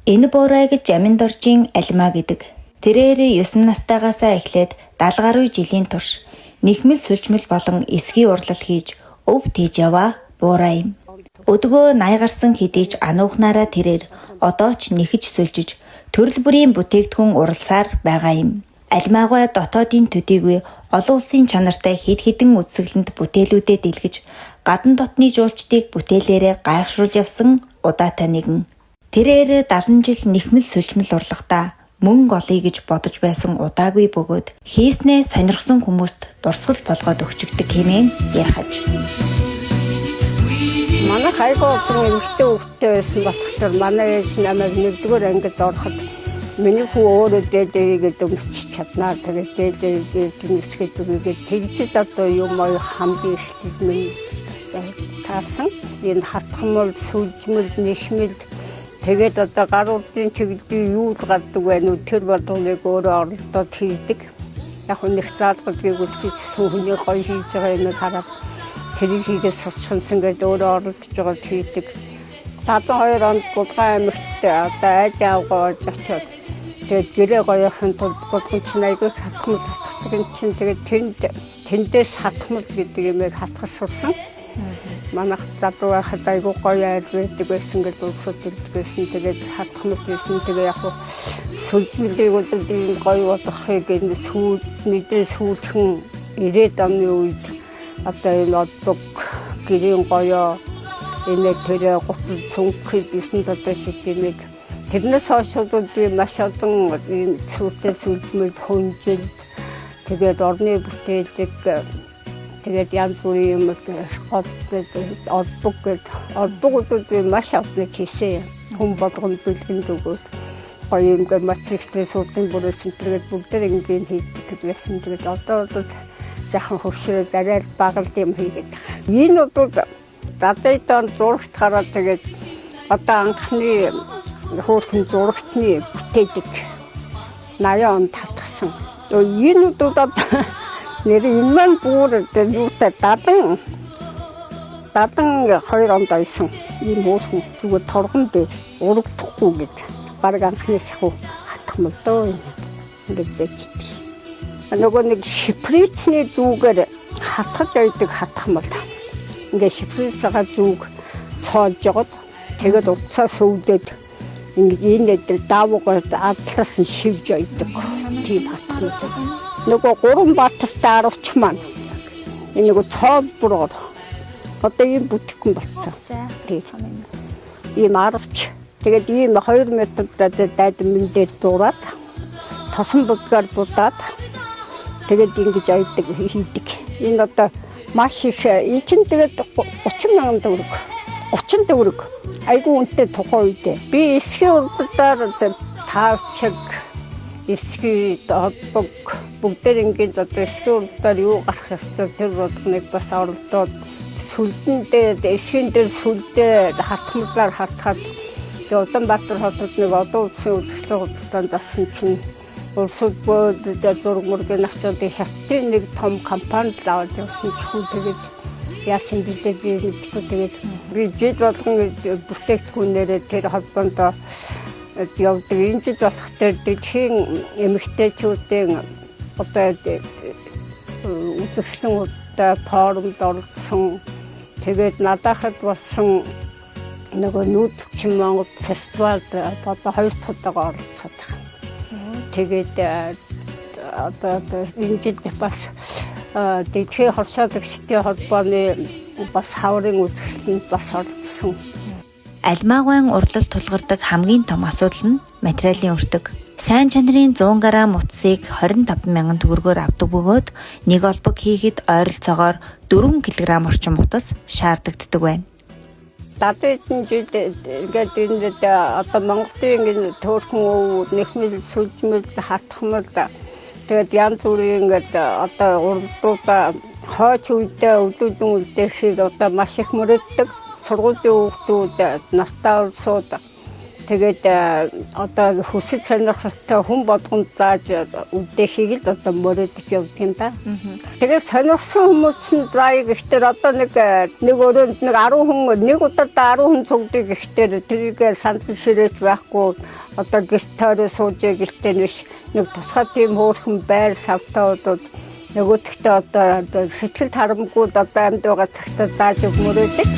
Энэ буурай гэж аминд оржийн Алимаа гэдэг. Тэрээр 9 настайгаасаа эхлээд 70 гаруй жилийн турш нэхмэл сүлжмэл болон эсгий урлал хийж өв тийж яваа буурай юм. Өдгөө 80 гарсан хэдий ч ануухнаараа тэрээр одоо ч нэхэж сүлжиж төрөл бүрийн бүтээгдэхүүн уралсаар байгаа юм. Алимаагаа дотоодын төдийгүй олон улсын чанартай хэд хэдэн үзэсгэлэнт бүтээлүүдэд дэлгэж гадна дотны жуулчдыг бүтээлээрээ гайхшруулж явсан удаатай нэгэн. Тэрээр 70 жил нэхмэл сүлжмэл урлагтаа мөнгө олъё гэж бодож байсан удаагүй бөгөөд хийснээ сонирхсон хүмүүст дурсгал болгоод өгчөгдөг хэмээн ярихаж. Манай хайгоо эмэгтэй хөвгтэй байсан болохоор манай ээж намайг 1-р ангид ороход миний хүү өөрөө дээдээгээд өмсч чаднаа. Тэгээд дээдээгээд өмсчихэд үгээд тэгжид одоо юм аа хамгийн ихтэй минь таасан. Энэ хатхмал, сүлжмэл, нэхмэл тэгээд одоо гар урдын чиглэлд юу л гаддаг байна уу тэр болгоныг өөрөө оролдоод хийдэг. Яг нэг заалгыг үлдчих сүүхний гоё хийж байгаа юм хараад тэрийг хийгээс сурчсан гэдэг өөрөө оролдож байгаа хийдэг. 72 онд Гулган аймагт одоо айж авгаа очиод тэгээд гэрээ гоёхын тулд Гулган чинь айгүй хатхмал татдаг чинь тэгээд тэндээс хатхмал гэдэг юмыг хатгах сурсан. Манай залуу байхад айгүй гоё айж байдаг байсан гэж улсууд хэлдэг байсан. Тэгээд хатхмал байсан. Тэгээд яг сүлжмэлийг үл гоё болохыг энэ мэдээ сүүлхэн 90-ад оны үед одоо энэ оддог гэрийн гоёо энэ тэр гутал цүнхий бисэн дотор шиг гэмиг тэрнээс хойш би маш олон энэ сүртэй сүлжмэл хүнжил тэгээд орны бүтээлэг тэгээд янз бүрийн юм одбогууд би маш авны хийсэн хүн болгонд бэлгэнд өгөөд гоё юм гэ матриктэй сүртэн бүрээс тэгээд бүгдээр ингээд хийдэг гэсэн. Тэгээд одоо жахан хөвшрөө дараа багалд юм хийгээд байгаа. Энэ удууд дадайдан зурагт хараад тэгээд одоо анхны хөөрхөн зурагтны бүтээлэг 80 онд татгсан. Энэ удууд нэр энэ маань бүр юутай дадан 2 онд байсан. Ийм хөөрхөн зүгээр торгон дээр урагдахгүй гэд баг анхны шахуу хатхмал дөө ингээд бэждэг. Нөгөө нэг шиприцний зүгээр хатгаж ойдаг хатхмал. Ингээ шиприц байгаа зүг цоолж жоод тэгээд уцаа сөвдөд ингээ энэ даавуугаар адлаас нь шивж ойдаг. Тийм хатхмал. Нөгөө 3 батастай 10ч маань энэ нөгөө цоол бүрээр одоо ийм бүтгэн болцсон. Тийм. Ийм 10ч. Тэгээд ийм 2 метртэй дайдан дээр зураад тосон будгаар будаад тэгээд ингэж ойдог хийдэг. Энэ одоо маш их энэ чинь тэгээд 30 мянган төгрөг. 30 төгрөг. Айгүй үнэтэй тухай үедээ. Би эсхий урдаар таавчиг, эсхий одбог бүгдээр ингэж одоо эсхий урдаар юу гарах ёстой тэр болгоныг бас оролдоод сүлдэндээ эсхийн дээр сүлдээ хатхмалаар хатгаад тэгээд Улаанбаатар хотод нэг одоо улсын үзэсгэлэн худалдаанд авсан чинь улсууд бөөд зураг мөргийн авчирдаг хятадын нэг том компанид аваад явсан чхүү тэгээд яасан бідээ би мэдгүй тэгээд би жид болгон бүтээгдэхүүнээрээ тэр холбоонд явдаг. Энэ жид болох тэр дэлхийн эмэгтэйчүүдийн одоо үзэсгэлэнүүдтэй форумд орсон. Тэгээд надад болсон нөгөө нүүдчин Монгол фестивалд одоо 2 дахь удаага оролцоод байгаа. Тэгээд одоо энэ жид бас дэлхийн хоршоологчдын холбооны бас хаврын үзэсгэлэнд бас орсон. Алимаагийн урлал тулгардаг хамгийн том асуудал нь материалын өртөг. Сайн чанарын 100 грамм утсыг 25 мянган төгрөгөөр авдаг бөгөөд нэг олбог хийхэд ойролцоогоор 4 кг орчим утас шаардагддаг байна. Дадайдын жил ингээд энэ одоо Монголын ингээд төөрхөн өв нэхмэл сүлжмэл хатхмал тэгээд янз бүрийн ингээд одоо урдуудаа хойч үедээ өвлүүдэн үлдээхэд одоо маш их мөрөддөг. Сургуулийн хүүхдүүд настай улсууд Тэгээд одоо хүсэл сонирхолтой хүн болгонд зааж үдээхийг л одоо мөрөдөж явдаг юм да. Тэгээд сонирхсан хүмүүс нь заая гэхдээ одоо нэг өрөөнд нэг 10 хүн нэг удаа 10 хүн цугдаг гэхдээ тэрийг санал ширээч байхгүй одоо гэртээ суужээ гэлтэй нэг тусгай тийм хөөрхөн байр савтаудууд нөгөөдөгтөө одоо сэтгэл харамгууд одоо амьд байгаа цагтаа зааж өгмөрөөдөг.